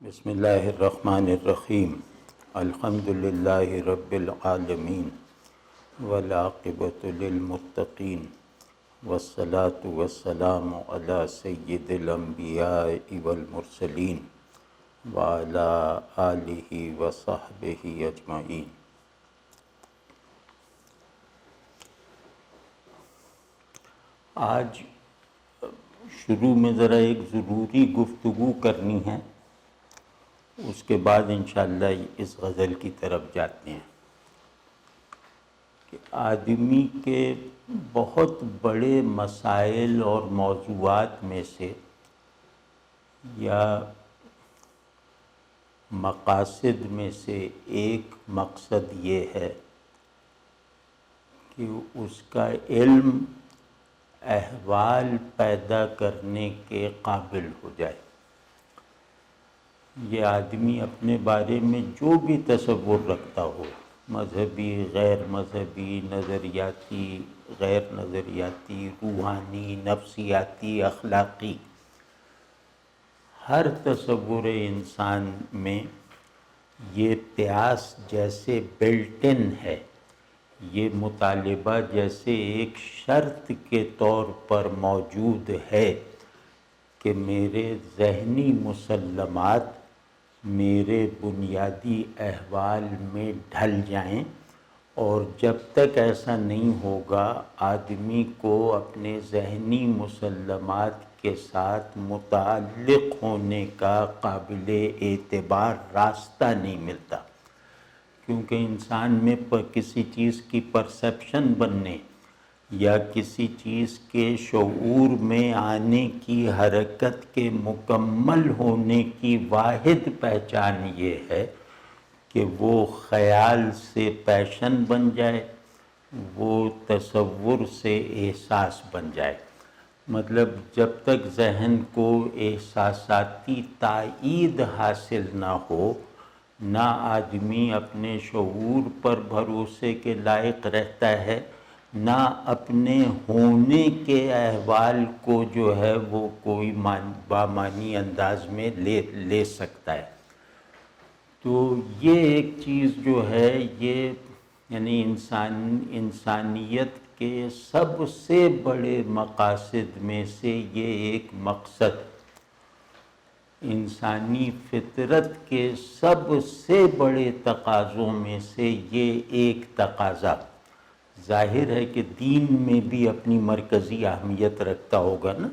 بسم اللہ الرحمن الرحیم الحمد للہ رب العالمین والعاقبۃ للمتقین والصلاة والسلام علی سید الانبیاء والمرسلین وعلی آلہ وصحبہ اجمعین۔ آج شروع میں ذرا ایک ضروری گفتگو کرنی ہے، اس کے بعد انشاءاللہ اس غزل کی طرف جاتے ہیں کہ آدمی کے بہت بڑے مسائل اور موضوعات میں سے یا مقاصد میں سے ایک مقصد یہ ہے کہ اس کا علم احوال پیدا کرنے کے قابل ہو جائے۔ یہ آدمی اپنے بارے میں جو بھی تصور رکھتا ہو، مذہبی، غیر مذہبی، نظریاتی، غیر نظریاتی، روحانی، نفسیاتی، اخلاقی، ہر تصور انسان میں یہ پیاس جیسے بلٹ ان ہے، یہ مطالبہ جیسے ایک شرط کے طور پر موجود ہے کہ میرے ذہنی مسلمات میرے بنیادی احوال میں ڈھل جائیں، اور جب تک ایسا نہیں ہوگا آدمی کو اپنے ذہنی مسلمات کے ساتھ متعلق ہونے کا قابل اعتبار راستہ نہیں ملتا، کیونکہ انسان میں کسی چیز کی پرسیپشن بننے یا کسی چیز کے شعور میں آنے کی حرکت کے مکمل ہونے کی واحد پہچان یہ ہے کہ وہ خیال سے پیشن بن جائے، وہ تصور سے احساس بن جائے۔ مطلب جب تک ذہن کو احساساتی تائید حاصل نہ ہو، نہ آدمی اپنے شعور پر بھروسے کے لائق رہتا ہے، نہ اپنے ہونے کے احوال کو جو ہے وہ کوئی بامعنی انداز میں لے سکتا ہے۔ تو یہ ایک چیز جو ہے یہ یعنی انسانیت کے سب سے بڑے مقاصد میں سے یہ ایک مقصد، انسانی فطرت کے سب سے بڑے تقاضوں میں سے یہ ایک تقاضا، ظاہر ہے کہ دین میں بھی اپنی مرکزی اہمیت رکھتا ہوگا نا،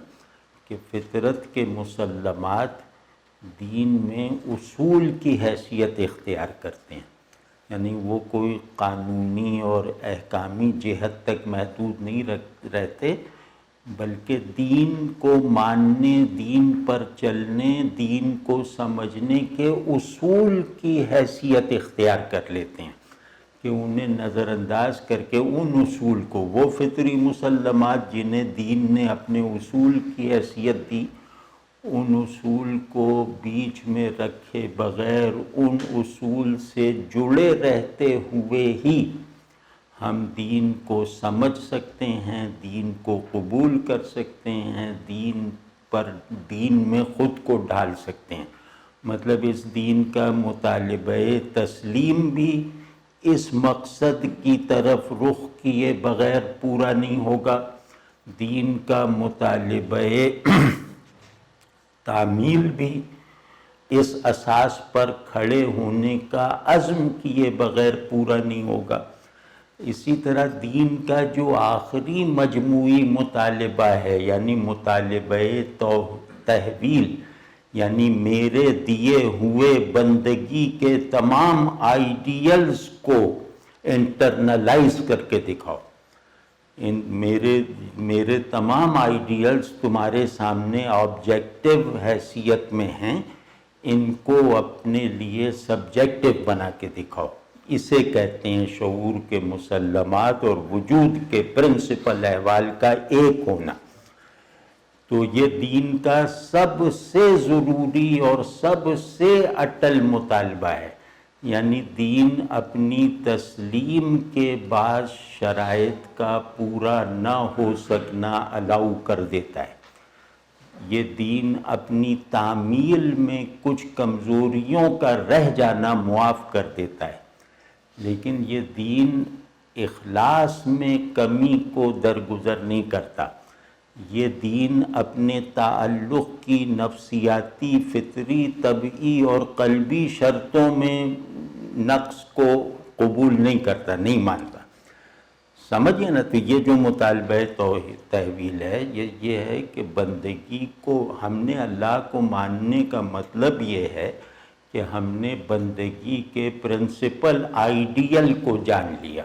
کہ فطرت کے مسلمات دین میں اصول کی حیثیت اختیار کرتے ہیں، یعنی وہ کوئی قانونی اور احکامی جہت تک محدود نہیں رہتے، بلکہ دین کو ماننے، دین پر چلنے، دین کو سمجھنے کے اصول کی حیثیت اختیار کر لیتے ہیں کہ انہیں نظر انداز کر کے ان اصول کو، وہ فطری مسلمات جنہیں دین نے اپنے اصول کی حیثیت دی، ان اصول کو بیچ میں رکھے بغیر ان اصول سے جڑے رہتے ہوئے ہی ہم دین کو سمجھ سکتے ہیں، دین کو قبول کر سکتے ہیں، دین میں خود کو ڈھال سکتے ہیں۔ مطلب اس دین کا مطالبہ تسلیم بھی اس مقصد کی طرف رخ کیے بغیر پورا نہیں ہوگا، دین کا مطالبہ تعمیل بھی اس اساس پر کھڑے ہونے کا عزم کیے بغیر پورا نہیں ہوگا۔ اسی طرح دین کا جو آخری مجموعی مطالبہ ہے، یعنی مطالبہ تحویل، یعنی میرے دیے ہوئے بندگی کے تمام آئیڈیلز کو انٹرنلائز کر کے دکھاؤ، میرے تمام آئیڈیلز تمہارے سامنے آبجیکٹیو حیثیت میں ہیں، ان کو اپنے لیے سبجیکٹیو بنا کے دکھاؤ۔ اسے کہتے ہیں شعور کے مسلمات اور وجود کے پرنسپل احوال کا ایک ہونا۔ تو یہ دین کا سب سے ضروری اور سب سے اٹل مطالبہ ہے، یعنی دین اپنی تسلیم کے بعد شرائط کا پورا نہ ہو سکنا الاؤ کر دیتا ہے۔ یہ دین اپنی تعمیل میں کچھ کمزوریوں کا رہ جانا معاف کر دیتا ہے، لیکن یہ دین اخلاص میں کمی کو درگزر نہیں کرتا۔ یہ دین اپنے تعلق کی نفسیاتی، فطری، طبعی اور قلبی شرطوں میں نقص کو قبول نہیں کرتا، نہیں مانتا۔ سمجھئے نا؟ تو یہ جو مطالبہ تحویل ہے، یہ ہے کہ بندگی کو، ہم نے اللہ کو ماننے کا مطلب یہ ہے کہ ہم نے بندگی کے پرنسپل، آئیڈیل کو جان لیا۔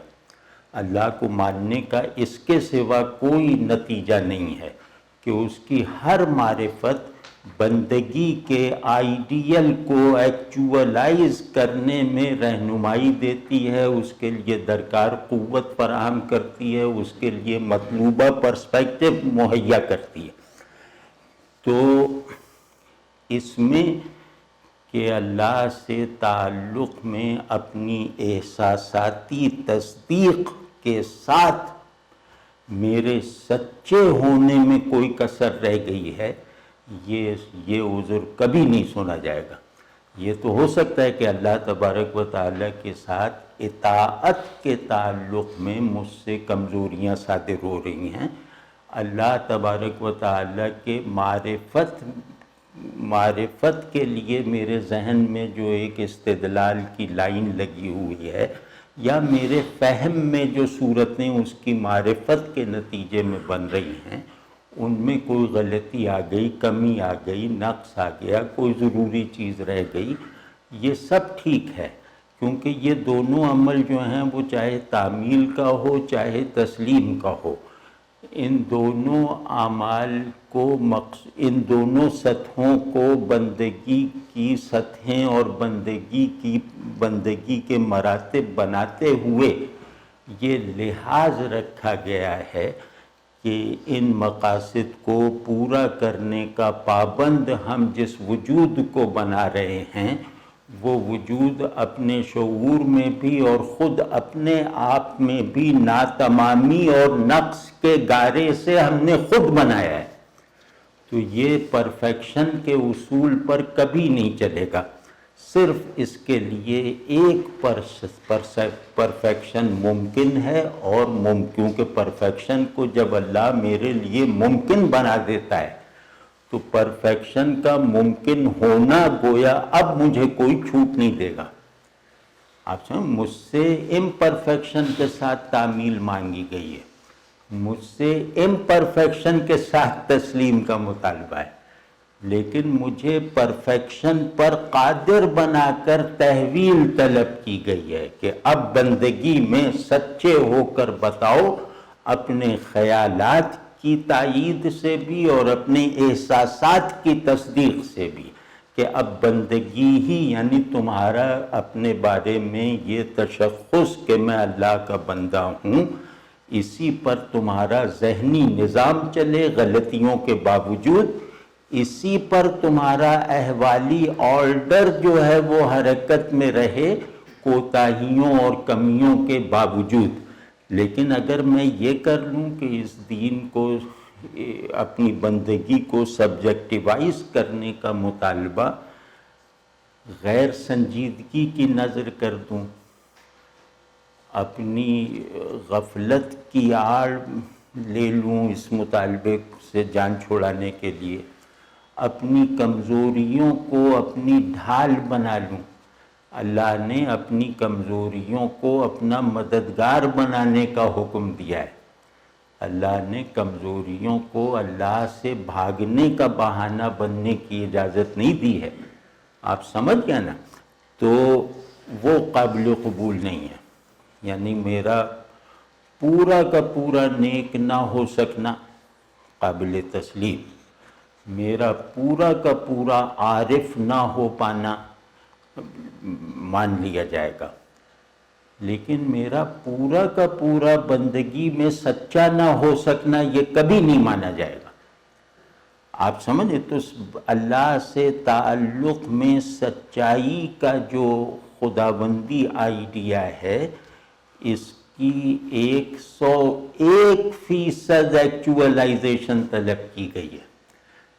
اللہ کو ماننے کا اس کے سوا کوئی نتیجہ نہیں ہے کہ اس کی ہر معرفت بندگی کے آئیڈیل کو ایکچولائز کرنے میں رہنمائی دیتی ہے، اس کے لیے درکار قوت فراہم کرتی ہے، اس کے لیے مطلوبہ پرسپیکٹو مہیا کرتی ہے۔ تو اس میں کہ اللہ سے تعلق میں اپنی احساساتی تصدیق کے ساتھ میرے سچے ہونے میں کوئی کسر رہ گئی ہے، یہ عذر کبھی نہیں سنا جائے گا۔ یہ تو ہو سکتا ہے کہ اللہ تبارک و تعالیٰ کے ساتھ اطاعت کے تعلق میں مجھ سے کمزوریاں صادر ہو رہی ہیں، اللہ تبارک و تعالیٰ کے معرفت کے لیے میرے ذہن میں جو ایک استدلال کی لائن لگی ہوئی ہے، یا میرے فہم میں جو صورتیں اس کی معرفت کے نتیجے میں بن رہی ہیں، ان میں کوئی غلطی آ گئی، کمی آ گئی، نقص آ گیا، کوئی ضروری چیز رہ گئی، یہ سب ٹھیک ہے، کیونکہ یہ دونوں عمل جو ہیں وہ چاہے تعمیل کا ہو چاہے تسلیم کا ہو، ان دونوں اعمال کو ان دونوں سطحوں کو بندگی کی سطحیں اور بندگی کے مراتب بناتے ہوئے یہ لحاظ رکھا گیا ہے کہ ان مقاصد کو پورا کرنے کا پابند ہم جس وجود کو بنا رہے ہیں، وہ وجود اپنے شعور میں بھی اور خود اپنے آپ میں بھی ناتمامی اور نقص کے گارے سے ہم نے خود بنایا ہے۔ تو یہ پرفیکشن کے اصول پر کبھی نہیں چلے گا، صرف اس کے لیے ایک پرفیکشن ممکن ہے، اور کیونکہ پرفیکشن کو جب اللہ میرے لیے ممکن بنا دیتا ہے تو پرفیکشن کا ممکن ہونا گویا اب مجھے کوئی چھوٹ نہیں دے گا۔ آپ سمجھ، مجھ سے امپرفیکشن کے ساتھ تعمیل مانگی گئی ہے، مجھ سے امپرفیکشن کے ساتھ تسلیم کا مطالبہ ہے، لیکن مجھے پرفیکشن پر قادر بنا کر تحویل طلب کی گئی ہے کہ اب بندگی میں سچے ہو کر بتاؤ، اپنے خیالات کی تائید سے بھی اور اپنے احساسات کی تصدیق سے بھی، کہ اب بندگی ہی، یعنی تمہارا اپنے بارے میں یہ تشخص کہ میں اللہ کا بندہ ہوں، اسی پر تمہارا ذہنی نظام چلے غلطیوں کے باوجود، اسی پر تمہارا احوالی آرڈر جو ہے وہ حرکت میں رہے کوتاہیوں اور کمیوں کے باوجود۔ لیکن اگر میں یہ کر لوں کہ اس دین کو، اپنی بندگی کو سبجیکٹیوائز کرنے کا مطالبہ غیر سنجیدگی کی نظر کر دوں، اپنی غفلت کی آڑ لے لوں اس مطالبے سے جان چھڑانے کے لیے، اپنی کمزوریوں کو اپنی ڈھال بنا لوں، اللہ نے اپنی کمزوریوں کو اپنا مددگار بنانے کا حکم دیا ہے، اللہ نے کمزوریوں کو اللہ سے بھاگنے کا بہانہ بننے کی اجازت نہیں دی ہے۔ آپ سمجھ گئے نا؟ تو وہ قابل قبول نہیں ہے، یعنی میرا پورا کا پورا نیک نہ ہو سکنا قابل تسلیم، میرا پورا کا پورا عارف نہ ہو پانا مان لیا جائے گا، لیکن میرا پورا کا پورا بندگی میں سچا نہ ہو سکنا یہ کبھی نہیں مانا جائے گا۔ آپ سمجھیں؟ تو اللہ سے تعلق میں سچائی کا جو خداوندی آئیڈیا ہے، اس کی 101% ایکچولائزیشن طلب کی گئی ہے۔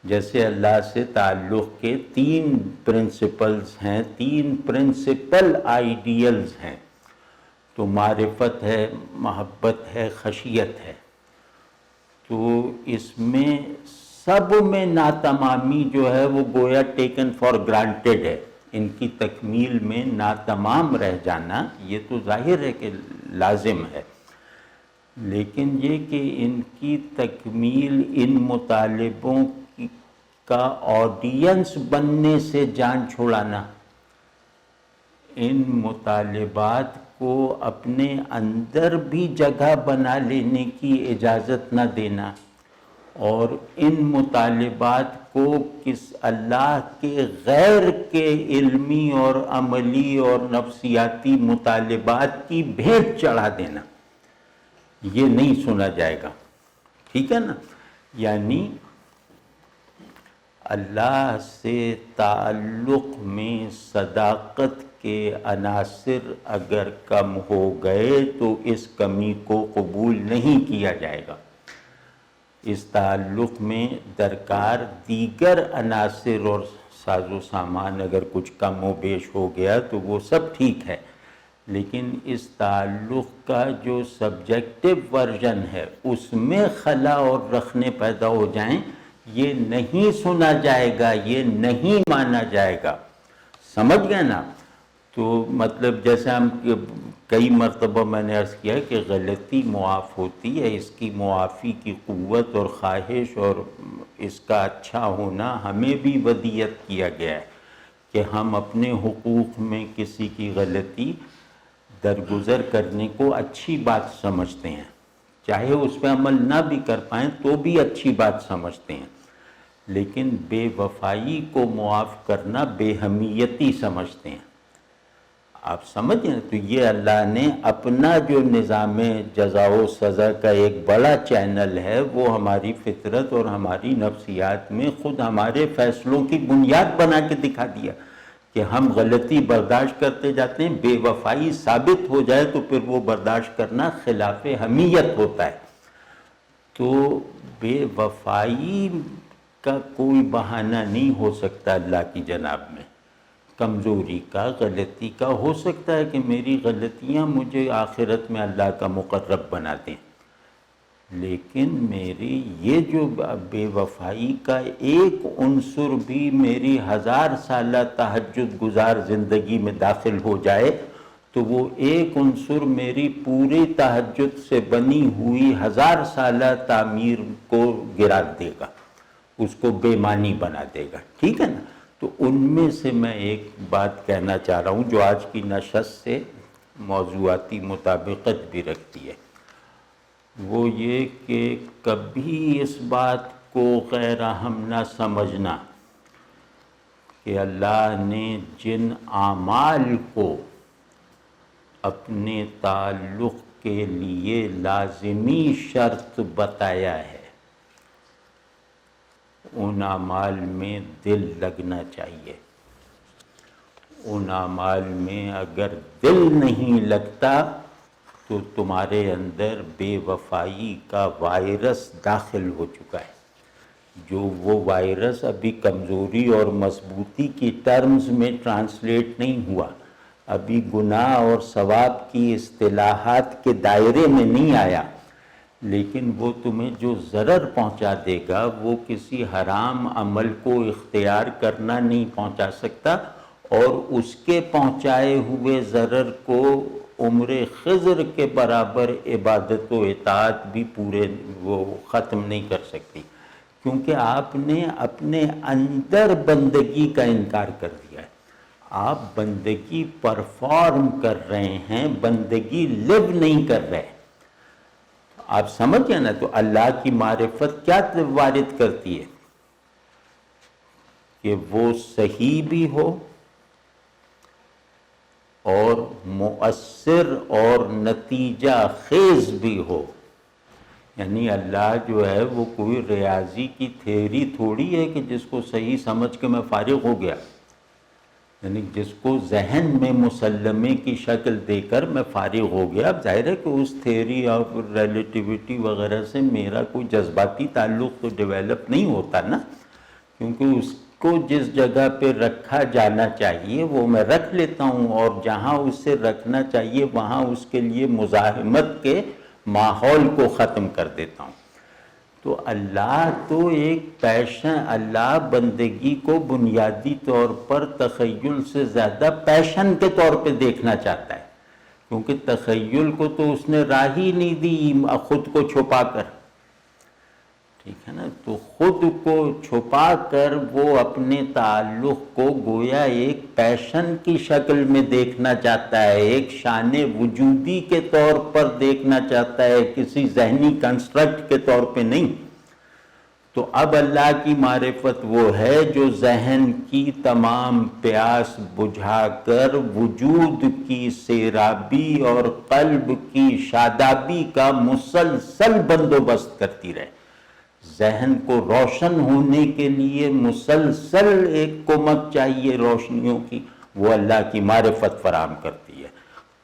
جیسے اللہ سے تعلق کے 3 پرنسپلز ہیں، 3 پرنسپل آئیڈیلز ہیں، تو معرفت ہے، محبت ہے، خشیت ہے۔ تو اس میں سب میں ناتمامی جو ہے وہ گویا ٹیکن فار گرانٹیڈ ہے، ان کی تکمیل میں ناتمام رہ جانا یہ تو ظاہر ہے کہ لازم ہے، لیکن یہ کہ ان کی تکمیل ان مطالبوں کا آڈینس بننے سے جان چھڑانا، ان مطالبات کو اپنے اندر بھی جگہ بنا لینے کی اجازت نہ دینا، اور ان مطالبات کو اللہ کے غیر کے علمی اور عملی اور نفسیاتی مطالبات کی بھیٹ چڑھا دینا، یہ نہیں سنا جائے گا، ٹھیک ہے نا؟ یعنی اللہ سے تعلق میں صداقت کے عناصر اگر کم ہو گئے تو اس کمی کو قبول نہیں کیا جائے گا۔ اس تعلق میں درکار دیگر عناصر اور ساز و سامان اگر کچھ کم و بیش ہو گیا تو وہ سب ٹھیک ہے، لیکن اس تعلق کا جو سبجیکٹو ورژن ہے اس میں خلا اور رخنے پیدا ہو جائیں، یہ نہیں سنا جائے گا، یہ نہیں مانا جائے گا، سمجھ گئے نا؟ تو مطلب جیسے ہم کئی مرتبہ میں نے عرض کیا کہ غلطی معاف ہوتی ہے، اس کی معافی کی قوت اور خواہش اور اس کا اچھا ہونا ہمیں بھی ودیت کیا گیا ہے کہ ہم اپنے حقوق میں کسی کی غلطی درگزر کرنے کو اچھی بات سمجھتے ہیں، چاہے اس پہ عمل نہ بھی کر پائیں تو بھی اچھی بات سمجھتے ہیں، لیکن بے وفائی کو معاف کرنا بے حمیتی سمجھتے ہیں۔ آپ سمجھیں؟ تو یہ اللہ نے اپنا جو نظام جزا و سزا کا ایک بڑا چینل ہے وہ ہماری فطرت اور ہماری نفسیات میں خود ہمارے فیصلوں کی بنیاد بنا کے دکھا دیا کہ ہم غلطی برداشت کرتے جاتے ہیں، بے وفائی ثابت ہو جائے تو پھر وہ برداشت کرنا خلاف حمیت ہوتا ہے۔ تو بے وفائی کا کوئی بہانہ نہیں ہو سکتا اللہ کی جناب میں، کمزوری کا، غلطی کا۔ ہو سکتا ہے کہ میری غلطیاں مجھے آخرت میں اللہ کا مقرب بنا دیں، لیکن میری یہ جو بے وفائی کا ایک عنصر بھی میری 1000 سالہ تہجد گزار زندگی میں داخل ہو جائے تو وہ ایک عنصر میری پوری تہجد سے بنی ہوئی 1000 سالہ تعمیر کو گرا دے گا، اس کو بے معنی بنا دے گا، ٹھیک ہے نا؟ تو ان میں سے میں ایک بات کہنا چاہ رہا ہوں جو آج کی نشست سے موضوعاتی مطابقت بھی رکھتی ہے، وہ یہ کہ کبھی اس بات کو غیر اہم نہ سمجھنا کہ اللہ نے جن اعمال کو اپنے تعلق کے لیے لازمی شرط بتایا ہے ان اعمال میں دل لگنا چاہیے۔ ان اعمال میں اگر دل نہیں لگتا تو تمہارے اندر بے وفائی کا وائرس داخل ہو چکا ہے، جو وہ وائرس ابھی کمزوری اور مضبوطی کی ٹرمز میں ٹرانسلیٹ نہیں ہوا، ابھی گناہ اور ثواب کی اصطلاحات کے دائرے میں نہیں آیا، لیکن وہ تمہیں جو ضرر پہنچا دے گا وہ کسی حرام عمل کو اختیار کرنا نہیں پہنچا سکتا، اور اس کے پہنچائے ہوئے ضرر کو عمر خضر کے برابر عبادت و اطاعت بھی پورے وہ ختم نہیں کر سکتی، کیونکہ آپ نے اپنے اندر بندگی کا انکار کر دیا ہے۔ آپ بندگی پرفارم کر رہے ہیں، بندگی لیو نہیں کر رہے۔ آپ سمجھ گئے نا؟ تو اللہ کی معرفت کیا وارد کرتی ہے کہ وہ صحیح بھی ہو اور مؤثر اور نتیجہ خیز بھی ہو۔ یعنی اللہ جو ہے وہ کوئی ریاضی کی تھیوری تھوڑی ہے کہ جس کو صحیح سمجھ کے میں فارغ ہو گیا، یعنی جس کو ذہن میں مسلمے کی شکل دے کر میں فارغ ہو گیا۔ اب ظاہر ہے کہ اس تھیوری آف ریلیٹیوٹی وغیرہ سے میرا کوئی جذباتی تعلق تو ڈیولپ نہیں ہوتا نا، کیونکہ اس کو جس جگہ پہ رکھا جانا چاہیے وہ میں رکھ لیتا ہوں، اور جہاں اسے رکھنا چاہیے وہاں اس کے لیے مزاحمت کے ماحول کو ختم کر دیتا ہوں۔ تو اللہ تو ایک پیشن، اللہ بندگی کو بنیادی طور پر تخیل سے زیادہ پیشن کے طور پہ دیکھنا چاہتا ہے، کیونکہ تخیل کو تو اس نے راہ ہی نہیں دی خود کو چھپا کر، ٹھیک ہے نا؟ تو خود کو چھپا کر وہ اپنے تعلق کو گویا ایک پیشن کی شکل میں دیکھنا چاہتا ہے، ایک شان وجودی کے طور پر دیکھنا چاہتا ہے، کسی ذہنی کنسٹرکٹ کے طور پہ نہیں۔ تو اب اللہ کی معرفت وہ ہے جو ذہن کی تمام پیاس بجھا کر وجود کی سیرابی اور قلب کی شادابی کا مسلسل بندوبست کرتی رہے۔ ذہن کو روشن ہونے کے لیے مسلسل ایک کمک چاہیے روشنیوں کی، وہ اللہ کی معرفت فراہم کرتی ہے۔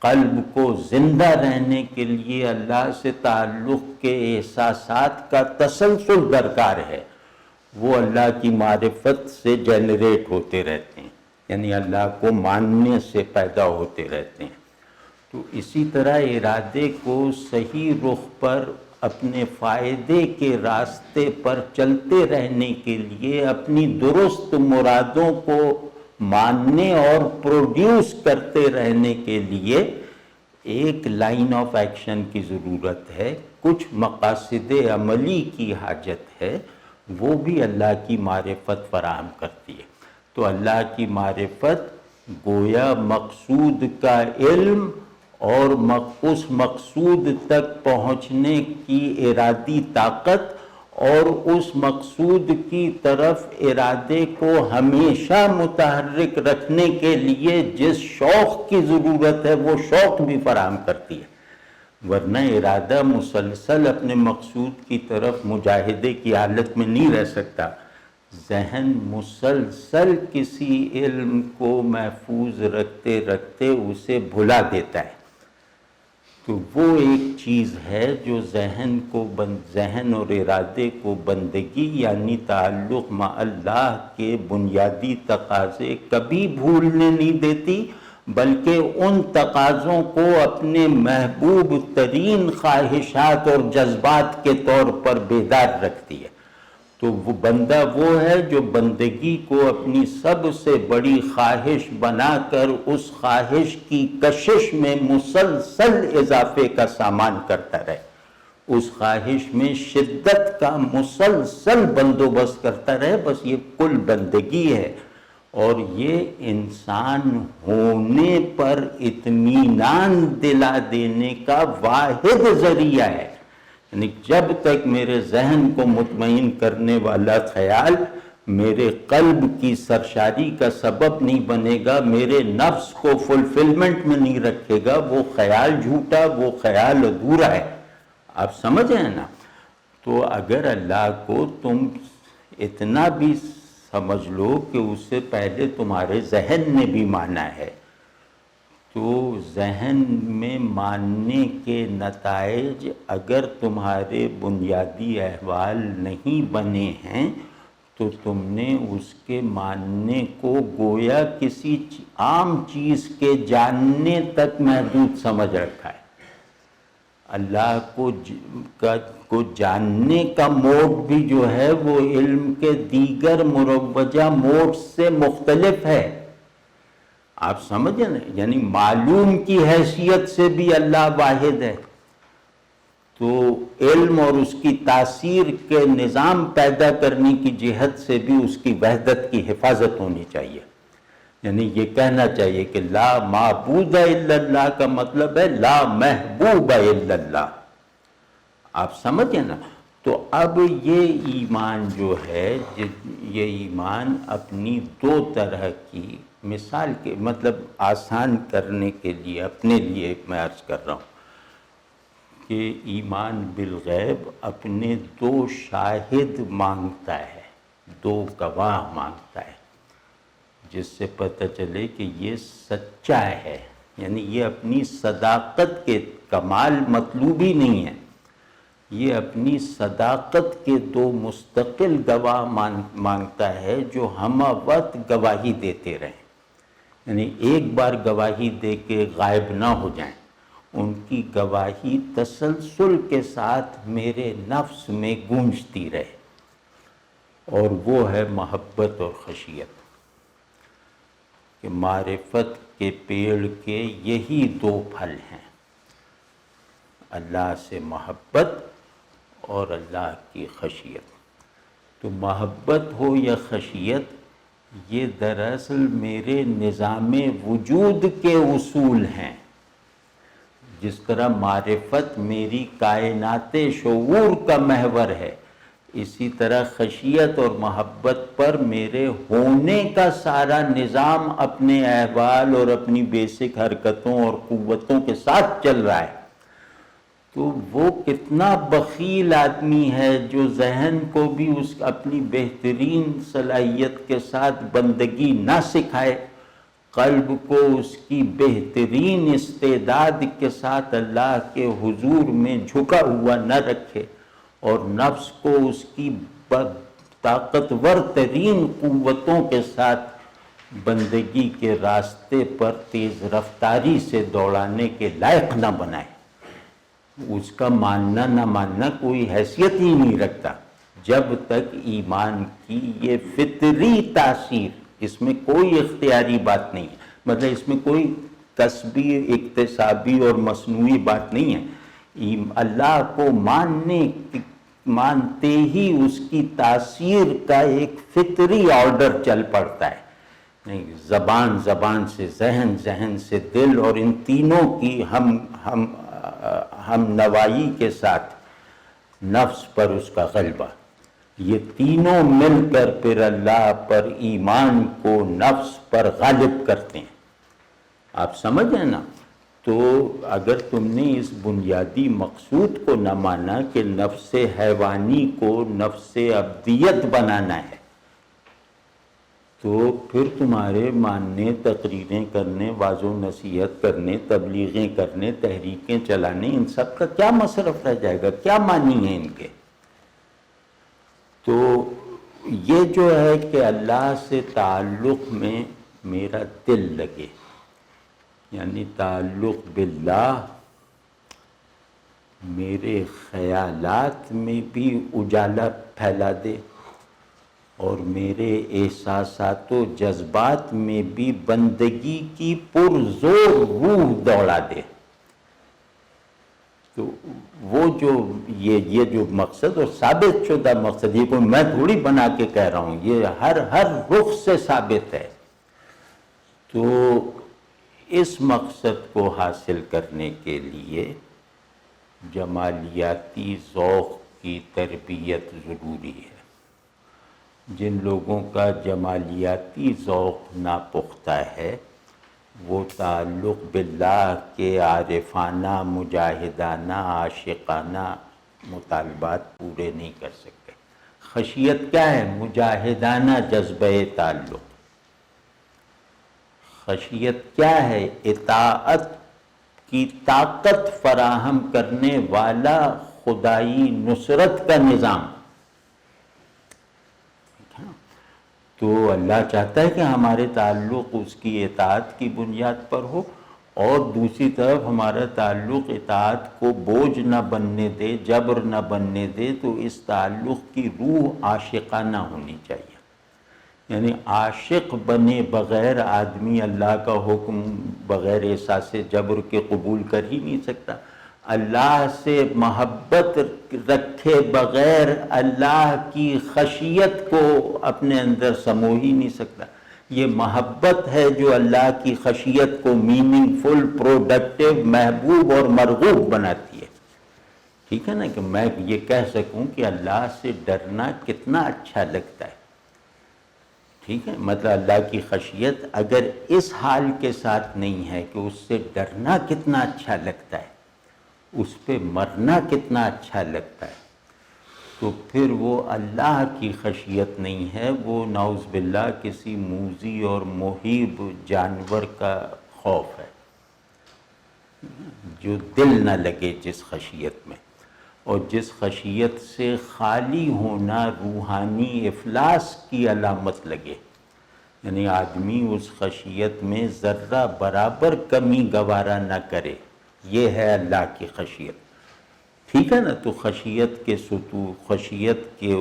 قلب کو زندہ رہنے کے لیے اللہ سے تعلق کے احساسات کا تسلسل درکار ہے، وہ اللہ کی معرفت سے جنریٹ ہوتے رہتے ہیں، یعنی اللہ کو ماننے سے پیدا ہوتے رہتے ہیں۔ تو اسی طرح ارادے کو صحیح رخ پر اپنے فائدے کے راستے پر چلتے رہنے کے لیے اپنی درست مرادوں کو ماننے اور پروڈیوس کرتے رہنے کے لیے ایک لائن آف ایکشن کی ضرورت ہے، کچھ مقاصد عملی کی حاجت ہے، وہ بھی اللہ کی معرفت فراہم کرتی ہے۔ تو اللہ کی معرفت گویا مقصود کا علم اور اس مقصود تک پہنچنے کی ارادی طاقت اور اس مقصود کی طرف ارادے کو ہمیشہ متحرک رکھنے کے لیے جس شوق کی ضرورت ہے وہ شوق بھی فراہم کرتی ہے، ورنہ ارادہ مسلسل اپنے مقصود کی طرف مجاہدے کی حالت میں نہیں رہ سکتا۔ ذہن مسلسل کسی علم کو محفوظ رکھتے رکھتے اسے بھلا دیتا ہے۔ تو وہ ایک چیز ہے جو ذہن اور ارادے کو بندگی یعنی تعلق مع اللہ کے بنیادی تقاضے کبھی بھولنے نہیں دیتی، بلکہ ان تقاضوں کو اپنے محبوب ترین خواہشات اور جذبات کے طور پر بیدار رکھتی ہے۔ تو وہ بندہ وہ ہے جو بندگی کو اپنی سب سے بڑی خواہش بنا کر اس خواہش کی کشش میں مسلسل اضافے کا سامان کرتا رہے، اس خواہش میں شدت کا مسلسل بندوبست کرتا رہے، بس یہ کل بندگی ہے، اور یہ انسان ہونے پر اطمینان دلا دینے کا واحد ذریعہ ہے۔ یعنی جب تک میرے ذہن کو مطمئن کرنے والا خیال میرے قلب کی سرشاری کا سبب نہیں بنے گا، میرے نفس کو فلفلمنٹ میں نہیں رکھے گا، وہ خیال جھوٹا، وہ خیال ادھورا ہے۔ آپ سمجھ رہے ہیں نا؟ تو اگر اللہ کو تم اتنا بھی سمجھ لو کہ اس سے پہلے تمہارے ذہن نے بھی مانا ہے، تو ذہن میں ماننے کے نتائج اگر تمہارے بنیادی احوال نہیں بنے ہیں تو تم نے اس کے ماننے کو گویا کسی عام چیز کے جاننے تک محدود سمجھ رکھا ہے۔ اللہ کو جاننے کا موڈ بھی جو ہے وہ علم کے دیگر مروجہ موڈ سے مختلف ہے۔ آپ سمجھیں نا؟ یعنی معلوم کی حیثیت سے بھی اللہ واحد ہے، تو علم اور اس کی تاثیر کے نظام پیدا کرنے کی جہت سے بھی اس کی وحدت کی حفاظت ہونی چاہیے۔ یعنی یہ کہنا چاہیے کہ لا معبود الا اللہ کا مطلب ہے لا محبوب الا اللہ۔ آپ سمجھیں نا؟ تو اب یہ ایمان جو ہے، یہ ایمان اپنی دو طرح کی مثال کے مطلب آسان کرنے کے لیے اپنے لیے میں عرض کر رہا ہوں کہ ایمان بالغیب اپنے دو شاہد مانگتا ہے، دو گواہ مانگتا ہے، جس سے پتہ چلے کہ یہ سچا ہے۔ یعنی یہ اپنی صداقت کے کمال مطلوب ہی نہیں ہے، یہ اپنی صداقت کے دو مستقل گواہ مانگتا ہے جو ہمہ وقت گواہی دیتے رہیں، یعنی ایک بار گواہی دے کے غائب نہ ہو جائیں، ان کی گواہی تسلسل کے ساتھ میرے نفس میں گونجتی رہے، اور وہ ہے محبت اور خشیت، کہ معرفت کے پیڑ کے یہی دو پھل ہیں، اللہ سے محبت اور اللہ کی خشیت۔ تو محبت ہو یا خشیت، یہ دراصل میرے نظام وجود کے اصول ہیں۔ جس طرح معرفت میری کائنات شعور کا محور ہے، اسی طرح خشیت اور محبت پر میرے ہونے کا سارا نظام اپنے احوال اور اپنی بیسک حرکتوں اور قوتوں کے ساتھ چل رہا ہے۔ تو وہ کتنا بخیل آدمی ہے جو ذہن کو بھی اس اپنی بہترین صلاحیت کے ساتھ بندگی نہ سکھائے، قلب کو اس کی بہترین استعداد کے ساتھ اللہ کے حضور میں جھکا ہوا نہ رکھے، اور نفس کو اس کی طاقتور ترین قوتوں کے ساتھ بندگی کے راستے پر تیز رفتاری سے دوڑانے کے لائق نہ بنائے۔ اس کا ماننا نہ ماننا کوئی حیثیت ہی نہیں رکھتا جب تک ایمان کی یہ فطری تاثیر، اس میں کوئی اختیاری بات نہیں ہے، مطلب اس میں کوئی کسبی، اکتسابی اور مصنوعی بات نہیں ہے۔ اللہ کو مانتے ہی اس کی تاثیر کا ایک فطری آرڈر چل پڑتا ہے، نہیں زبان سے ذہن، ذہن سے دل، اور ان تینوں کی ہم نوائی کے ساتھ نفس پر اس کا غلبہ، یہ تینوں مل کر پھر اللہ پر ایمان کو نفس پر غالب کرتے ہیں۔ آپ سمجھیں نا؟ تو اگر تم نے اس بنیادی مقصود کو نہ مانا کہ نفس حیوانی کو نفس ابدیت بنانا ہے، تو پھر تمہارے ماننے، تقریریں کرنے، واعظ و نصیحت کرنے، تبلیغیں کرنے، تحریکیں چلانے، ان سب کا کیا مصرف رہ جائے گا؟ کیا معنی ہے ان کے؟ تو یہ جو ہے کہ اللہ سے تعلق میں میرا دل لگے، یعنی تعلق باللہ میرے خیالات میں بھی اجالا پھیلا دے، اور میرے احساسات و جذبات میں بھی بندگی کی پرزور روح دوڑا دے۔ تو وہ جو یہ جو مقصد اور ثابت شدہ مقصد، یہ کوئی میں تھوڑی بنا کے کہہ رہا ہوں، یہ ہر رخ سے ثابت ہے۔ تو اس مقصد کو حاصل کرنے کے لیے جمالیاتی ذوق کی تربیت ضروری ہے۔ جن لوگوں کا جمالیاتی ذوق ناپختہ ہے، وہ تعلق باللہ کے عارفانہ، مجاہدانہ، عاشقانہ مطالبات پورے نہیں کر سکتے۔ خشیت کیا ہے؟ مجاہدانہ جذبہ تعلق۔ خشیت کیا ہے؟ اطاعت کی طاقت فراہم کرنے والا خدائی نصرت کا نظام۔ تو اللہ چاہتا ہے کہ ہمارے تعلق اس کی اطاعت کی بنیاد پر ہو، اور دوسری طرف ہمارا تعلق اطاعت کو بوجھ نہ بننے دے، جبر نہ بننے دے۔ تو اس تعلق کی روح عاشقانہ ہونی چاہیے، یعنی عاشق بنے بغیر آدمی اللہ کا حکم بغیر احساس جبر کے قبول کر ہی نہیں سکتا۔ اللہ سے محبت رکھے بغیر اللہ کی خشیت کو اپنے اندر سمو ہی نہیں سکتا۔ یہ محبت ہے جو اللہ کی خشیت کو میننگ فل، پروڈکٹیو، محبوب اور مرغوب بناتی ہے۔ ٹھیک ہے نا، کہ میں یہ کہہ سکوں کہ اللہ سے ڈرنا کتنا اچھا لگتا ہے۔ ٹھیک ہے، مطلب اللہ کی خشیت اگر اس حال کے ساتھ نہیں ہے کہ اس سے ڈرنا کتنا اچھا لگتا ہے، اس پہ مرنا کتنا اچھا لگتا ہے، تو پھر وہ اللہ کی خشیت نہیں ہے، وہ نعوذ باللہ کسی موذی اور مہیب جانور کا خوف ہے، جو دل نہ لگے جس خشیت میں۔ اور جس خشیت سے خالی ہونا روحانی افلاس کی علامت لگے، یعنی آدمی اس خشیت میں ذرہ برابر کمی گوارا نہ کرے، یہ ہے اللہ کی خشیت، ٹھیک ہے نا؟ تو خشیت کے خشیت کے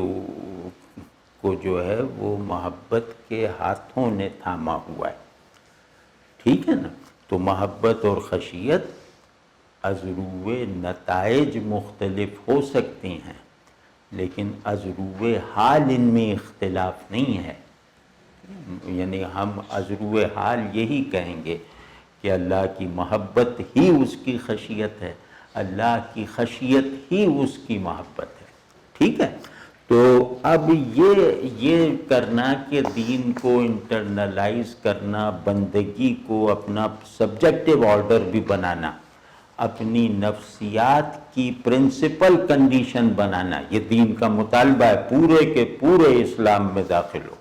کو جو ہے وہ محبت کے ہاتھوں نے تھاما ہوا ہے، ٹھیک ہے نا؟ تو محبت اور خشیت از روئے نتائج مختلف ہو سکتی ہیں، لیکن از روئے حال ان میں اختلاف نہیں ہے، یعنی ہم از روئے حال یہی کہیں گے کہ اللہ کی محبت ہی اس کی خشیت ہے، اللہ کی خشیت ہی اس کی محبت ہے، ٹھیک ہے؟ تو اب یہ کرنا کہ دین کو انٹرنلائز کرنا، بندگی کو اپنا سبجیکٹیو آرڈر بھی بنانا، اپنی نفسیات کی پرنسپل کنڈیشن بنانا، یہ دین کا مطالبہ ہے، پورے کے پورے اسلام میں داخل ہو۔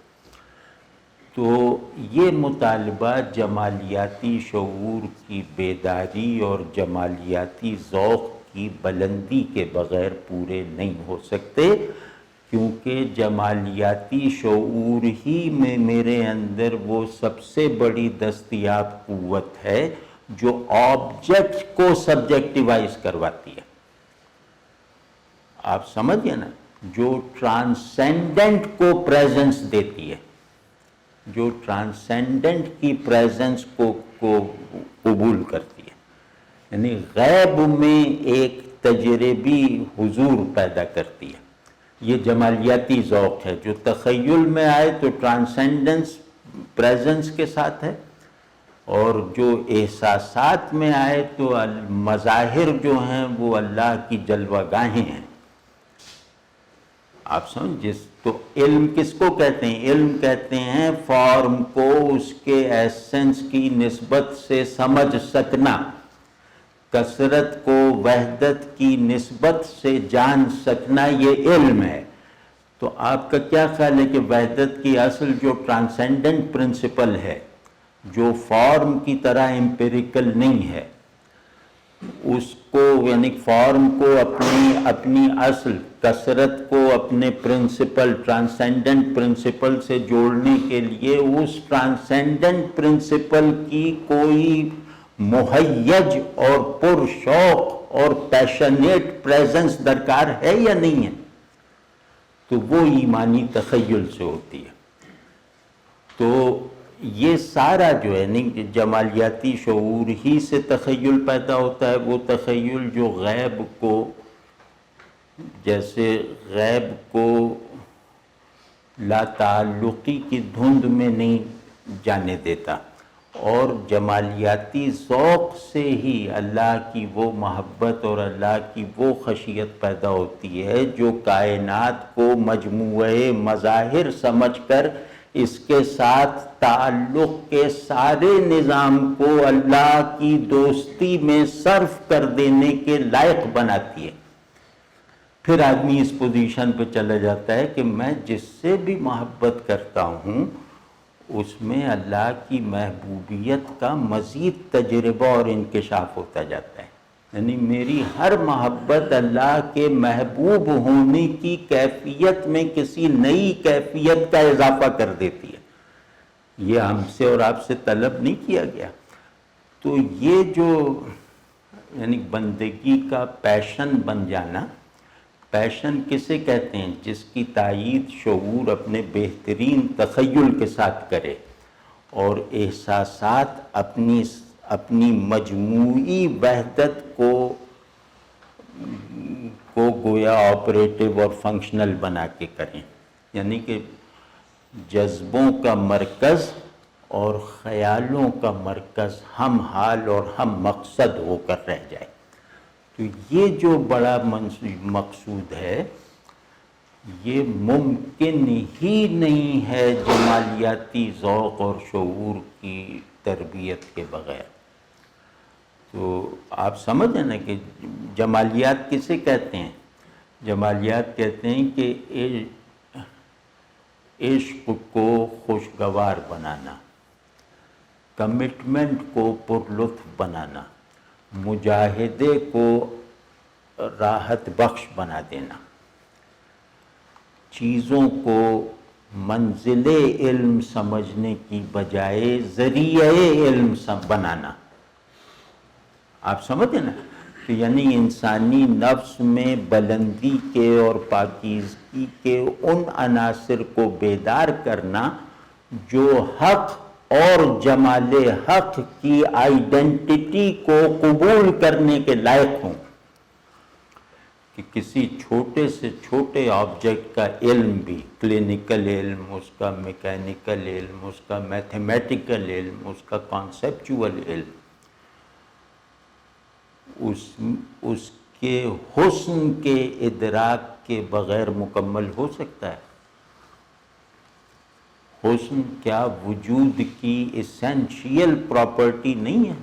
تو یہ مطالبہ جمالیاتی شعور کی بیداری اور جمالیاتی ذوق کی بلندی کے بغیر پورے نہیں ہو سکتے، کیونکہ جمالیاتی شعور ہی میں میرے اندر وہ سب سے بڑی دستیاب قوت ہے جو آبجیکٹ کو سبجیکٹیوائز کرواتی ہے، آپ سمجھئے نا؟ جو ٹرانسینڈنٹ کو پریزنس دیتی ہے، جو ٹرانسینڈنٹ کی پریزنس کو قبول کرتی ہے، یعنی غیب میں ایک تجربی حضور پیدا کرتی ہے، یہ جمالیاتی ذوق ہے۔ جو تخیل میں آئے تو ٹرانسینڈنس پریزنس کے ساتھ ہے، اور جو احساسات میں آئے تو مظاہر جو ہیں وہ اللہ کی جلوہ گاہیں ہیں، آپ سمجھ؟ تو علم کس کو کہتے ہیں؟ علم کہتے ہیں فارم کو اس کے ایسنس کی نسبت سے سمجھ سکنا، کثرت کو وحدت کی نسبت سے جان سکنا، یہ علم ہے۔ تو آپ کا کیا خیال ہے کہ وحدت کی اصل جو ٹرانسینڈنٹ پرنسپل ہے، جو فارم کی طرح امپیریکل نہیں ہے، اس کو یعنی فارم کو اپنی اصل کثرت کو اپنے پرنسپل ٹرانسینڈنٹ پرنسپل سے جوڑنے کے لیے اس ٹرانسینڈنٹ پرنسپل کی کوئی مہیج اور پرشوق اور پیشنیٹ پریزنس درکار ہے یا نہیں ہے؟ تو وہ ایمانی تخیل سے ہوتی ہے۔ تو یہ سارا جو ہے نہیں، جمالیاتی شعور ہی سے تخیل پیدا ہوتا ہے، وہ تخیل جو غیب کو، جیسے غیب کو لا تعلقی کی دھند میں نہیں جانے دیتا، اور جمالیاتی ذوق سے ہی اللہ کی وہ محبت اور اللہ کی وہ خشیت پیدا ہوتی ہے جو کائنات کو مجموعہ مظاہر سمجھ کر اس کے ساتھ تعلق کے سارے نظام کو اللہ کی دوستی میں صرف کر دینے کے لائق بناتی ہے۔ پھر آدمی اس پوزیشن پہ چلا جاتا ہے کہ میں جس سے بھی محبت کرتا ہوں اس میں اللہ کی محبوبیت کا مزید تجربہ اور انکشاف ہوتا جاتا ہے، یعنی میری ہر محبت اللہ کے محبوب ہونے کی کیفیت میں کسی نئی کیفیت کا اضافہ کر دیتی ہے۔ یہ ہم سے اور آپ سے طلب نہیں کیا گیا۔ تو یہ جو یعنی بندگی کا پیشن بن جانا، پیشن کسے کہتے ہیں؟ جس کی تائید شعور اپنے بہترین تخیل کے ساتھ کرے اور احساسات اپنی مجموعی وحدت کو گویا آپریٹو اور فنکشنل بنا کے کریں، یعنی کہ جذبوں کا مرکز اور خیالوں کا مرکز ہم حال اور ہم مقصد ہو کر رہ جائے۔ تو یہ جو بڑا مقصود ہے، یہ ممکن ہی نہیں ہے جمالیاتی ذوق اور شعور کی تربیت کے بغیر۔ تو آپ سمجھیں نا کہ جمالیات کسے کہتے ہیں؟ جمالیات کہتے ہیں کہ عشق کو خوشگوار بنانا، کمٹمنٹ کو پر لطف بنانا، مجاہدے کو راحت بخش بنا دینا، چیزوں کو منزل علم سمجھنے کی بجائے ذریعہ علم بنانا. آپ سمجھیں نا؟ تو یعنی انسانی نفس میں بلندی کے اور پاکیزگی کے ان عناصر کو بیدار کرنا جو حق اور جمال حق کی آئیڈینٹی کو قبول کرنے کے لائق ہوں، کہ کسی چھوٹے سے چھوٹے آبجیکٹ کا علم بھی، کلینکل علم، اس کا میکینیکل علم، اس کا میتھمیٹیکل علم، اس کا کانسیپچول علم، اس کے حسن کے ادراک کے بغیر مکمل ہو سکتا ہے؟ حسن کیا وجود کی ایسینشیل پراپرٹی نہیں ہے؟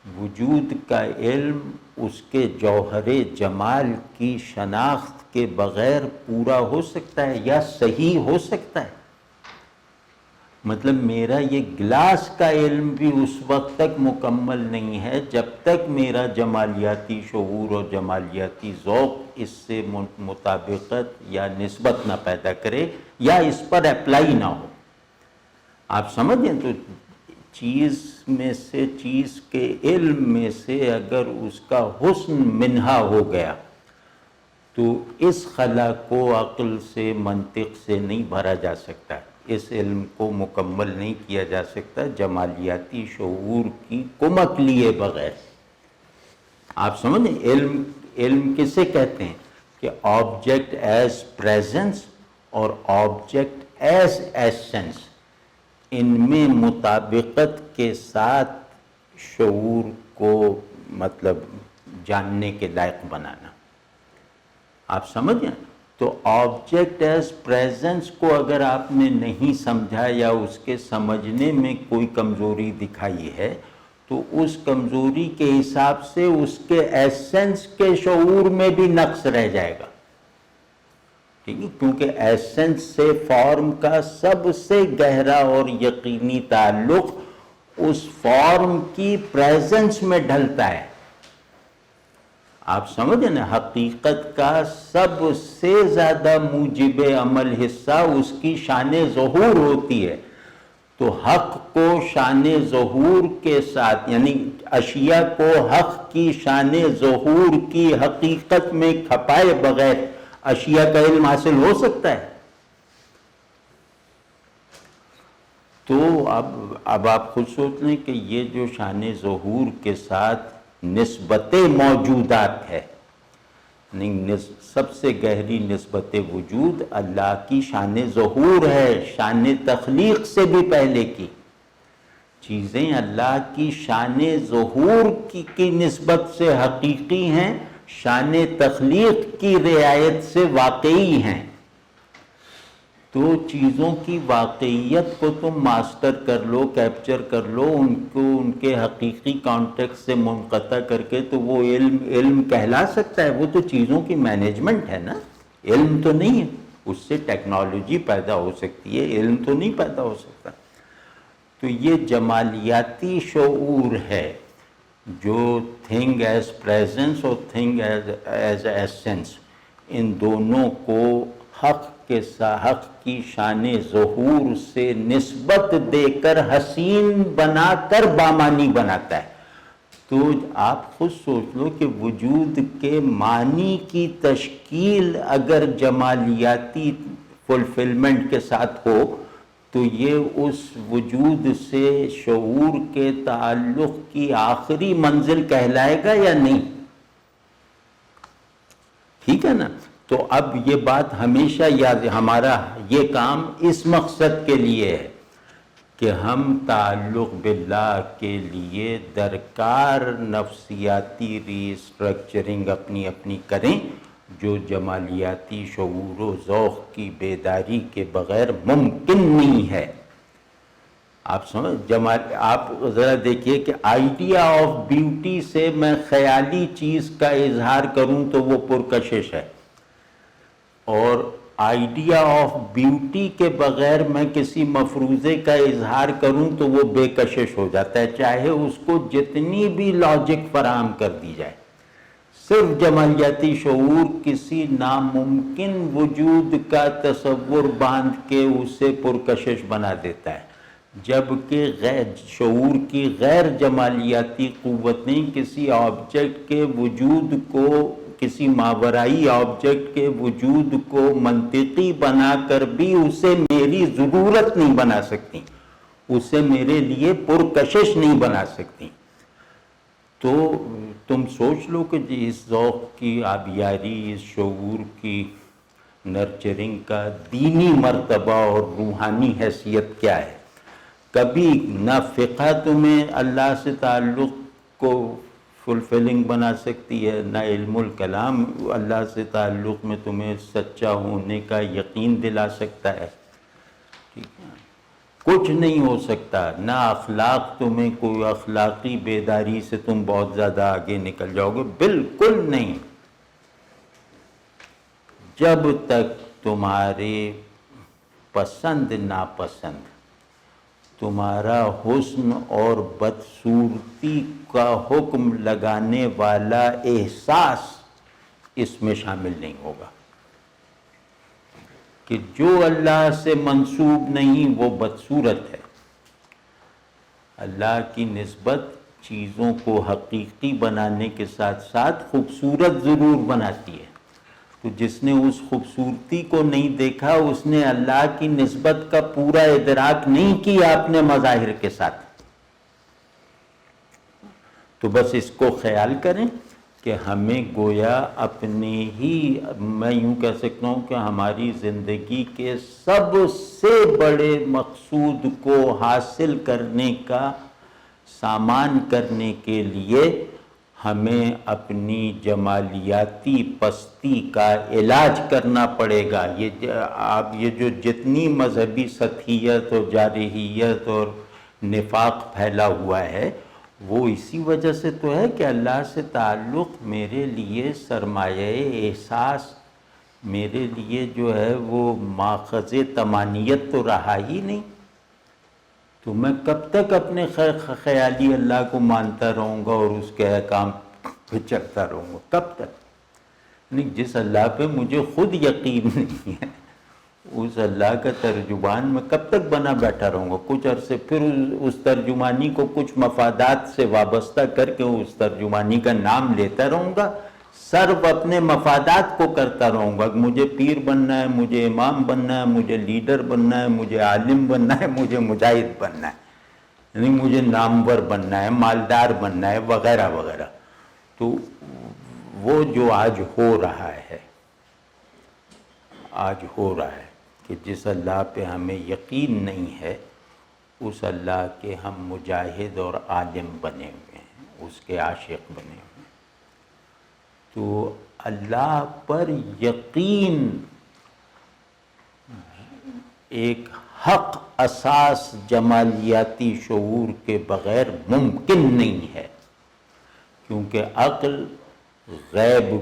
وجود کا علم اس کے جوہر جمال کی شناخت کے بغیر پورا ہو سکتا ہے یا صحیح ہو سکتا ہے؟ مطلب میرا یہ گلاس کا علم بھی اس وقت تک مکمل نہیں ہے جب تک میرا جمالیاتی شعور اور جمالیاتی ذوق اس سے مطابقت یا نسبت نہ پیدا کرے یا اس پر اپلائی نہ ہو. آپ سمجھیں؟ تو چیز میں سے، چیز کے علم میں سے اگر اس کا حسن منہا ہو گیا تو اس خلا کو عقل سے، منطق سے نہیں بھرا جا سکتا، اس علم کو مکمل نہیں کیا جا سکتا جمالیاتی شعور کی کمک لیے بغیر. آپ سمجھیں؟ علم کسے کہتے ہیں؟ کہ آبجیکٹ ایز پریزنس اور آبجیکٹ ایز ایسنس، ان میں مطابقت کے ساتھ شعور کو مطلب جاننے کے لائق بنانا. آپ سمجھیں؟ تو آبجیکٹ ایز پریزنس کو اگر آپ نے نہیں سمجھا یا اس کے سمجھنے میں کوئی کمزوری دکھائی ہے تو اس کمزوری کے حساب سے اس کے ایسنس کے شعور میں بھی نقص رہ جائے گا. ٹھیک ہے؟ کیونکہ ایسنس سے فارم کا سب سے گہرا اور یقینی تعلق اس فارم کی پریزنس میں ڈھلتا ہے. آپ سمجھیں نا؟ حقیقت کا سب سے زیادہ موجب عمل حصہ اس کی شان ظہور ہوتی ہے. تو حق کو شان ظہور کے ساتھ، یعنی اشیاء کو حق کی شان ظہور کی حقیقت میں کھپائے بغیر اشیاء کا علم حاصل ہو سکتا ہے؟ تو اب آپ خود سوچ لیں کہ یہ جو شان ظہور کے ساتھ نسبت موجودات ہے، سب سے گہری نسبت وجود اللہ کی شان ظہور ہے، شان تخلیق سے بھی پہلے کی چیزیں اللہ کی شان ظہور کی نسبت سے حقیقی ہیں، شان تخلیق کی رعایت سے واقعی ہیں. تو چیزوں کی واقعیت کو تم ماسٹر کر لو، کیپچر کر لو، ان کو ان کے حقیقی کانٹیکس سے منقطع کر کے، تو وہ علم کہلا سکتا ہے. وہ تو چیزوں کی مینجمنٹ ہے نا، علم تو نہیں ہے. اس سے ٹیکنالوجی پیدا ہو سکتی ہے، علم تو نہیں پیدا ہو سکتا. تو یہ جمالیاتی شعور ہے جو تھنگ ایز پریزنس اور تھنگ ایز ایسنس، ان دونوں کو حق کی شان ظہور سے نسبت دے کر حسین بنا کر بامانی بناتا ہے. تو آپ خود سوچ لو کہ وجود کے معنی کی تشکیل اگر جمالیاتی فلفلمنٹ کے ساتھ ہو تو یہ اس وجود سے شعور کے تعلق کی آخری منزل کہلائے گا یا نہیں؟ ٹھیک ہے نا؟ تو اب یہ بات ہمیشہ یاد، ہمارا یہ کام اس مقصد کے لیے ہے کہ ہم تعلق باللہ کے لیے درکار نفسیاتی ری اسٹرکچرنگ اپنی کریں جو جمالیاتی شعور و ذوق کی بیداری کے بغیر ممکن نہیں ہے. آپ سمجھ آپ ذرا دیکھیے کہ آئیڈیا آف بیوٹی سے میں خیالی چیز کا اظہار کروں تو وہ پرکشش ہے، اور آئیڈیا آف بیوٹی کے بغیر میں کسی مفروضے کا اظہار کروں تو وہ بے کشش ہو جاتا ہے، چاہے اس کو جتنی بھی لاجک فراہم کر دی جائے. صرف جمالیاتی شعور کسی ناممکن وجود کا تصور باندھ کے اسے پرکشش بنا دیتا ہے، جبکہ شعور کی غیر جمالیاتی قوتیں کسی آبجیکٹ کے وجود کو، کسی ماورائی آبجیکٹ کے وجود کو منطقی بنا کر بھی اسے میری ضرورت نہیں بنا سکتی، اسے میرے لیے پرکشش نہیں بنا سکتی۔ تو تم سوچ لو کہ اس ذوق کی آبیاری، اس شعور کی نرچرنگ کا دینی مرتبہ اور روحانی حیثیت کیا ہے۔ کبھی نہ فقہ تمہیں اللہ سے تعلق کو فلفلنگ بنا سکتی ہے، نہ علم الکلام اللہ سے تعلق میں تمہیں سچا ہونے کا یقین دلا سکتا ہے، ٹھیک ہے، کچھ نہیں ہو سکتا۔ نہ اخلاق تمہیں کوئی اخلاقی بیداری سے تم بہت زیادہ آگے نکل جاؤ گے، بالکل نہیں۔ جب تک تمہارے پسند ناپسند، تمہارا حسن اور بدصورتی کا حکم لگانے والا احساس اس میں شامل نہیں ہوگا کہ جو اللہ سے منسوب نہیں وہ بدصورت ہے۔ اللہ کی نسبت چیزوں کو حقیقی بنانے کے ساتھ ساتھ خوبصورت ضرور بناتی ہے، تو جس نے اس خوبصورتی کو نہیں دیکھا اس نے اللہ کی نسبت کا پورا ادراک نہیں کیا اپنے مظاہر کے ساتھ۔ تو بس اس کو خیال کریں کہ ہمیں گویا اپنے ہی، میں یوں کہہ سکتا ہوں کہ ہماری زندگی کے سب سے بڑے مقصود کو حاصل کرنے کا، سامان کرنے کے لیے ہمیں اپنی جمالیاتی پستی کا علاج کرنا پڑے گا۔ یہ جو جتنی مذہبی سطحیت اور جارحیت اور نفاق پھیلا ہوا ہے وہ اسی وجہ سے تو ہے کہ اللہ سے تعلق میرے لیے سرمایہ احساس، میرے لیے جو ہے وہ ماخذ طمانینت تو رہا ہی نہیں۔ تو میں کب تک اپنے خیالی اللہ کو مانتا رہوں گا اور اس کے احکام پہ چلتا رہوں گا؟ کب تک؟ نہیں، جس اللہ پہ مجھے خود یقین نہیں ہے اس اللہ کا ترجمان میں کب تک بنا بیٹھا رہوں گا؟ کچھ عرصے پھر اس ترجمانی کو کچھ مفادات سے وابستہ کر کے اس ترجمانی کا نام لیتا رہوں گا، صرف اپنے مفادات کو کرتا رہوں گا۔ مجھے پیر بننا ہے، مجھے امام بننا ہے، مجھے لیڈر بننا ہے، مجھے عالم بننا ہے، مجھے مجاہد بننا ہے، یعنی مجھے نامور بننا ہے، مالدار بننا ہے، وغیرہ وغیرہ۔ تو وہ جو آج ہو رہا ہے، آج ہو رہا ہے کہ جس اللہ پہ ہمیں یقین نہیں ہے اس اللہ کے ہم مجاہد اور عالم بنے ہوئے ہیں، اس کے عاشق بنے ہوئے ہیں۔ تو اللہ پر یقین ایک حق اساس جمالیاتی شعور کے بغیر ممکن نہیں ہے، کیونکہ عقل غیب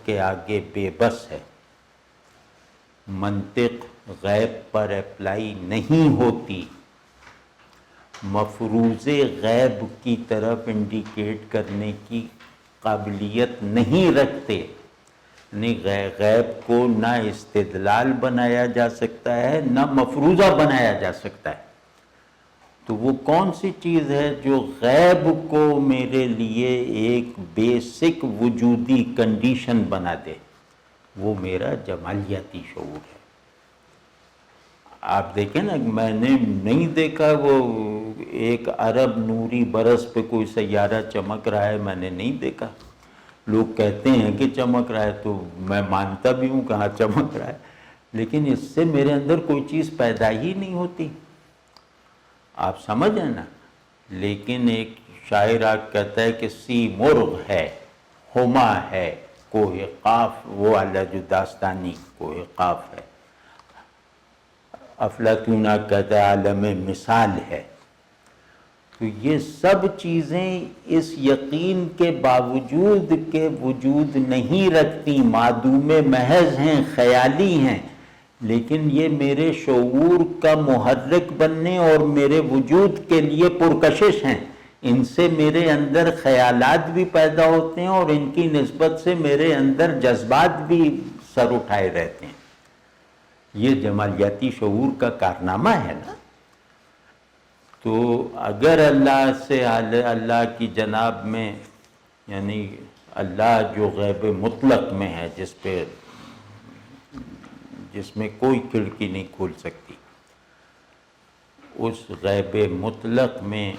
کے آگے بے بس ہے، منطق غیب پر اپلائی نہیں ہوتی، مفروض غیب کی طرف انڈیکیٹ کرنے کی قابلیت نہیں رکھتے، یعنی غیب کو نہ استدلال بنایا جا سکتا ہے نہ مفروضہ بنایا جا سکتا ہے۔ تو وہ کون سی چیز ہے جو غیب کو میرے لیے ایک بیسک وجودی کنڈیشن بنا دے؟ وہ میرا جمالیاتی شعور ہے۔ آپ دیکھیں نا، میں نے نہیں دیکھا وہ ایک عرب نوری برس پہ کوئی سیارہ چمک رہا ہے، میں نے نہیں دیکھا، لوگ کہتے ہیں کہ چمک رہا ہے تو میں مانتا بھی ہوں کہ ہاں چمک رہا ہے، لیکن اس سے میرے اندر کوئی چیز پیدا ہی نہیں ہوتی، آپ سمجھ ہیں نا۔ لیکن ایک شاعر کہتا ہے کہ سی مرغ ہے، ہما ہے، کوہ قاف، وہ والا جو داستانی کوہ قاف ہے، افلاطون کہتا ہے عالم مثال ہے۔ تو یہ سب چیزیں اس یقین کے باوجود کہ وجود نہیں رکھتی، معدوم محض ہیں، خیالی ہیں، لیکن یہ میرے شعور کا محرک بننے اور میرے وجود کے لیے پرکشش ہیں ان سے میرے اندر خیالات بھی پیدا ہوتے ہیں اور ان کی نسبت سے میرے اندر جذبات بھی سر اٹھائے رہتے ہیں. یہ جمالیاتی شعور کا کارنامہ ہے نا. تو اگر اللہ کی جناب میں، یعنی اللہ جو غیب مطلق میں ہے، جس میں کوئی کھڑکی نہیں کھول سکتی، اس غیب مطلق میں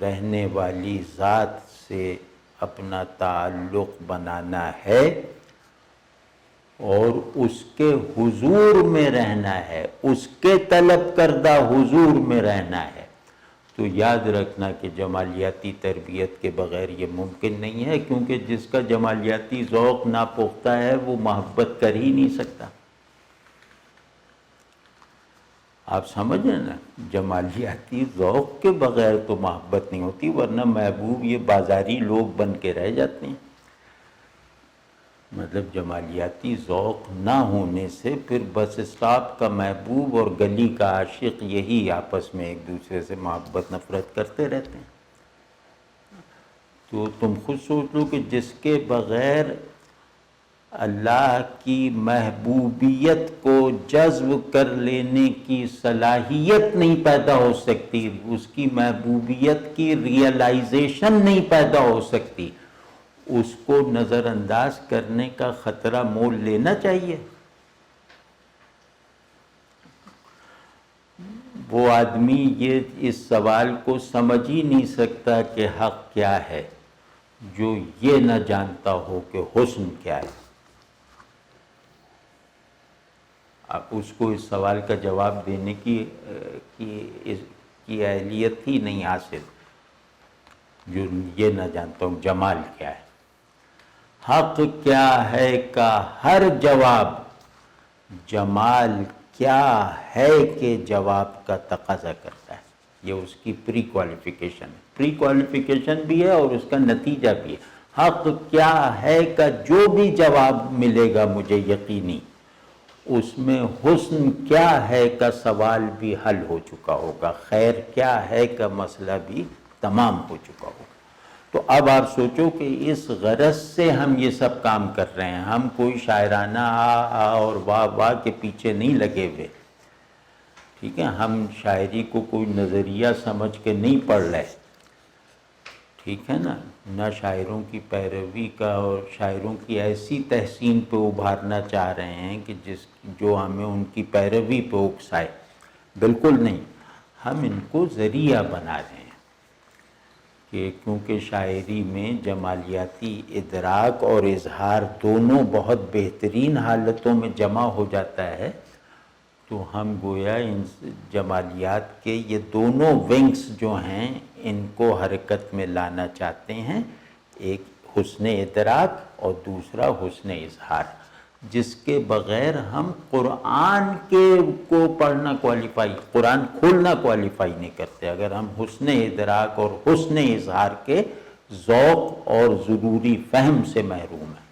رہنے والی ذات سے اپنا تعلق بنانا ہے اور اس کے حضور میں رہنا ہے، اس کے طلب کردہ حضور میں رہنا ہے، تو یاد رکھنا کہ جمالیاتی تربیت کے بغیر یہ ممکن نہیں ہے، کیونکہ جس کا جمالیاتی ذوق ناپختہ ہے وہ محبت کر ہی نہیں سکتا. آپ سمجھیں نا، جمالیاتی ذوق کے بغیر تو محبت نہیں ہوتی، ورنہ محبوب یہ بازاری لوگ بن کے رہ جاتے ہیں. مطلب جمالیاتی ذوق نہ ہونے سے پھر بس اسٹاپ کا محبوب اور گلی کا عاشق یہی آپس میں ایک دوسرے سے محبت نفرت کرتے رہتے ہیں. تو تم خود سوچ لو کہ جس کے بغیر اللہ کی محبوبیت کو جذب کر لینے کی صلاحیت نہیں پیدا ہو سکتی، اس کی محبوبیت کی ریئلائزیشن نہیں پیدا ہو سکتی، اس کو نظر انداز کرنے کا خطرہ مول لینا چاہیے. وہ آدمی اس سوال کو سمجھ ہی نہیں سکتا کہ حق کیا ہے جو یہ نہ جانتا ہو کہ حسن کیا ہے. اس کو اس سوال کا جواب دینے کی اہلیت ہی نہیں حاصل، جو یہ نہ جانتا ہوں جمال کیا ہے. حق کیا ہے کا ہر جواب جمال کیا ہے کہ جواب کا تقاضا کرتا ہے. یہ اس کی پری کوالیفیکیشن ہے، پری کوالیفیکیشن بھی ہے اور اس کا نتیجہ بھی ہے. حق کیا ہے کا جو بھی جواب ملے گا مجھے یقینی، اس میں حسن کیا ہے کا سوال بھی حل ہو چکا ہوگا، خیر کیا ہے کا مسئلہ بھی تمام ہو چکا ہوگا. تو اب آپ سوچو کہ اس غرض سے ہم یہ سب کام کر رہے ہیں. ہم کوئی شاعرانہ آ اور واہ واہ کے پیچھے نہیں لگے ہوئے، ٹھیک ہے. ہم شاعری کو کوئی نظریہ سمجھ کے نہیں پڑھ رہے، ٹھیک ہے نا. نہ شاعروں کی پیروی کا اور شاعروں کی ایسی تحسین پہ ابھارنا چاہ رہے ہیں کہ جو ہمیں ان کی پیروی پہ اکسائے، بالکل نہیں. ہم ان کو ذریعہ بنا رہے ہیں کہ کیونکہ شاعری میں جمالیاتی ادراک اور اظہار دونوں بہت بہترین حالتوں میں جمع ہو جاتا ہے، تو ہم گویا ان جمالیات کے یہ دونوں ونگز جو ہیں ان کو حرکت میں لانا چاہتے ہیں، ایک حسن ادراک اور دوسرا حسن اظہار، جس کے بغیر ہم قرآن کو پڑھنا قرآن کھولنا کوالیفائی نہیں کرتے، اگر ہم حسن ادراک اور حسن اظہار کے ذوق اور ضروری فہم سے محروم ہیں.